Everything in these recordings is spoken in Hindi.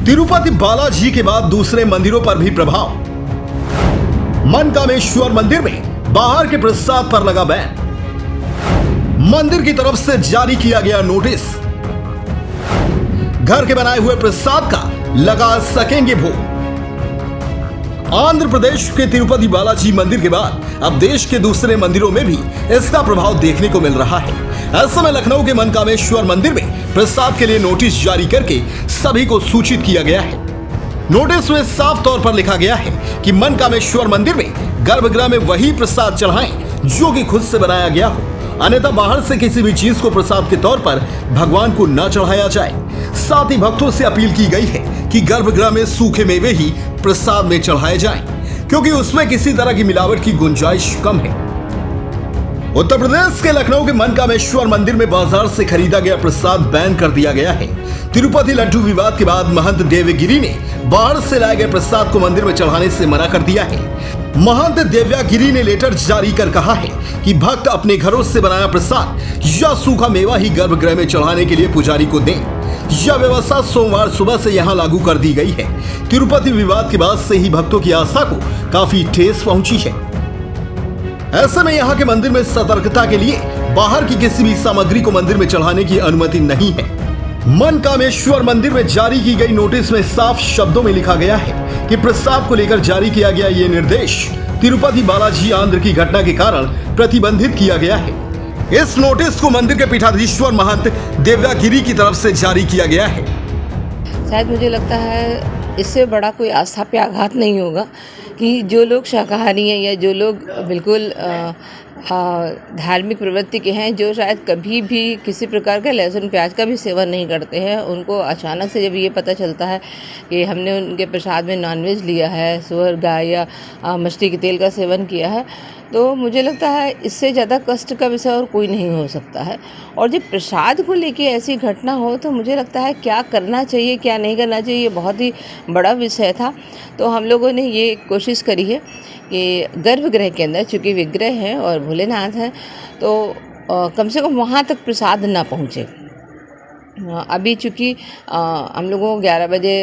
तिरुपति बालाजी के बाद दूसरे मंदिरों पर भी प्रभाव। मनकामेश्वर मंदिर में बाहर के प्रसाद पर लगा बैन। मंदिर की तरफ से जारी किया गया नोटिस। घर के बनाए हुए प्रसाद का लगा सकेंगे भोग। आंध्र प्रदेश के तिरुपति बालाजी मंदिर के बाद अब देश के दूसरे मंदिरों में भी इसका प्रभाव देखने को मिल रहा है। ऐसे में लखनऊ के मनकामेश्वर मंदिर में प्रसाद के लिए नोटिस जारी करके सभी को सूचित किया गया है। नोटिस में साफ तौर पर लिखा गया है कि मनकामेश्वर मंदिर में गर्भगृह में वही प्रसाद चढ़ाएं जो कि खुद से बनाया गया हो, अन्यथा बाहर से किसी भी चीज को प्रसाद के तौर पर भगवान को न चढ़ाया जाए। साथ ही भक्तों से अपील की गई है कि गर्भगृह में सूखे मेवे ही प्रसाद में चढ़ाए जाएं, क्योंकि उसमें किसी तरह की मिलावट की गुंजाइश कम है। उत्तर प्रदेश के लखनऊ के मनकामेश्वर मंदिर में बाजार से खरीदा गया प्रसाद बैन कर दिया गया है। तिरुपति लड्डू विवाद के बाद महंत देवगिरी ने बाहर से लाए गए प्रसाद को मंदिर में चढ़ाने से मना कर दिया है। महंत देवगिरी ने लेटर जारी कर कहा है कि भक्त अपने घरों से बनाया प्रसाद या सूखा मेवा ही गर्भगृह में चढ़ाने के लिए पुजारी को दें। यह व्यवस्था सोमवार सुबह से यहां लागू कर दी गई है। तिरुपति विवाद के बाद से ही भक्तों की आस्था को काफी ठेस पहुंची है। ऐसे में यहां के मंदिर में सतर्कता के लिए बाहर की किसी भी सामग्री को मंदिर में चढ़ाने की अनुमति नहीं है। मनकामेश्वर मंदिर में जारी की गई नोटिस में साफ शब्दों में लिखा गया है कि प्रसाद को लेकर जारी किया गया ये निर्देश तिरुपति बालाजी आंध्र की घटना के कारण प्रतिबंधित किया गया है। इस नोटिस को मंदिर के पीठाधीश्वर महंत देवगिरी की तरफ से जारी किया गया है। शायद मुझे लगता है इससे बड़ा कोई आस्था पे आघात नहीं होगा कि जो लोग शाकाहारी हैं या जो लोग बिल्कुल धार्मिक प्रवृत्ति के हैं, जो शायद कभी भी किसी प्रकार का लहसुन प्याज का भी सेवन नहीं करते हैं, उनको अचानक से जब ये पता चलता है कि हमने उनके प्रसाद में नॉनवेज लिया है, सुअर गाय या मछली के तेल का सेवन किया है, तो मुझे लगता है इससे ज़्यादा कष्ट का विषय और कोई नहीं हो सकता है। और जब प्रसाद को लेके ऐसी घटना हो तो मुझे लगता है क्या करना चाहिए क्या नहीं करना चाहिए, ये बहुत ही बड़ा विषय था। तो हम लोगों ने ये कोशिश करी है कि गर्भगृह के अंदर चूँकि विग्रह हैं और भोलेनाथ हैं, तो कम से कम वहाँ तक प्रसाद ना पहुँचे। अभी चूँकि हम लोगों को 11 बजे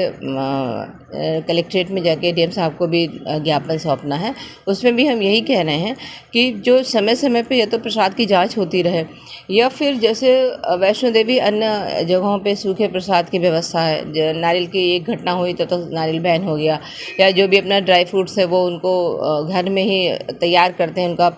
कलेक्ट्रेट में जाके डीएम साहब को भी ज्ञापन सौंपना है। उसमें भी हम यही कह रहे हैं कि जो समय समय पे या तो प्रसाद की जांच होती रहे या फिर जैसे वैष्णो देवी अन्य जगहों पे सूखे प्रसाद की व्यवस्था है। नारियल की एक घटना हुई तो नारियल बैन हो गया, या जो भी अपना ड्राई फ्रूट्स है वो उनको घर में ही तैयार करते हैं, उनका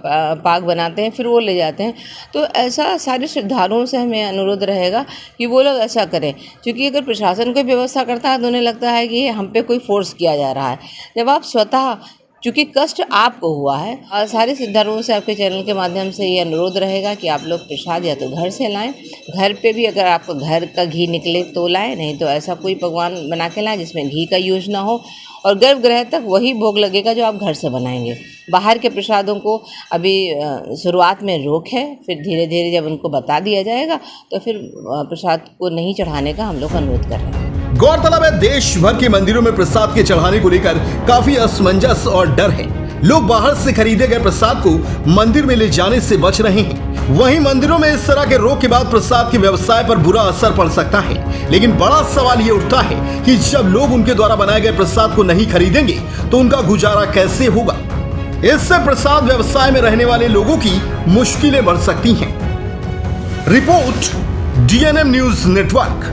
पाक बनाते हैं, फिर वो ले जाते हैं। तो ऐसा सारे श्रद्धालुओं से हमें अनुरोध रहेगा कि वो लोग ऐसा करें, क्योंकि अगर प्रशासन कोई व्यवस्था करता है तो उन्हें लगता है कि हम पे कोई फोर्स किया जा रहा है। जब आप स्वतः, चूँकि कष्ट आपको हुआ है, और सारे श्रद्धालुओं से आपके चैनल के माध्यम से ये अनुरोध रहेगा कि आप लोग प्रसाद या तो घर से लाएं, घर पे भी अगर आपको घर का घी निकले तो लाएं, नहीं तो ऐसा कोई पकवान बना के लाएं जिसमें घी का यूज ना हो, और गर्भगृह तक वही भोग लगेगा जो आप घर से बनाएंगे। बाहर के प्रसादों को अभी शुरुआत में रोक है, फिर धीरे धीरे जब उनको बता दिया जाएगा तो फिर प्रसाद को नहीं चढ़ाने का हम लोग अनुरोध कर रहे हैं। गौरतलब है देश भर के मंदिरों में प्रसाद के चढ़ाने को लेकर काफी असमंजस और डर है। लोग बाहर से खरीदे गए प्रसाद को मंदिर में ले जाने से बच रहे हैं। वहीं मंदिरों में इस तरह के रोक के बाद प्रसाद के व्यवसाय पर बुरा असर पड़ सकता है। लेकिन बड़ा सवाल ये उठता है कि जब लोग उनके द्वारा बनाए गए प्रसाद को नहीं खरीदेंगे तो उनका गुजारा कैसे होगा। इससे प्रसाद व्यवसाय में रहने वाले लोगों की मुश्किलें बढ़ सकती हैं। Report DNM news network.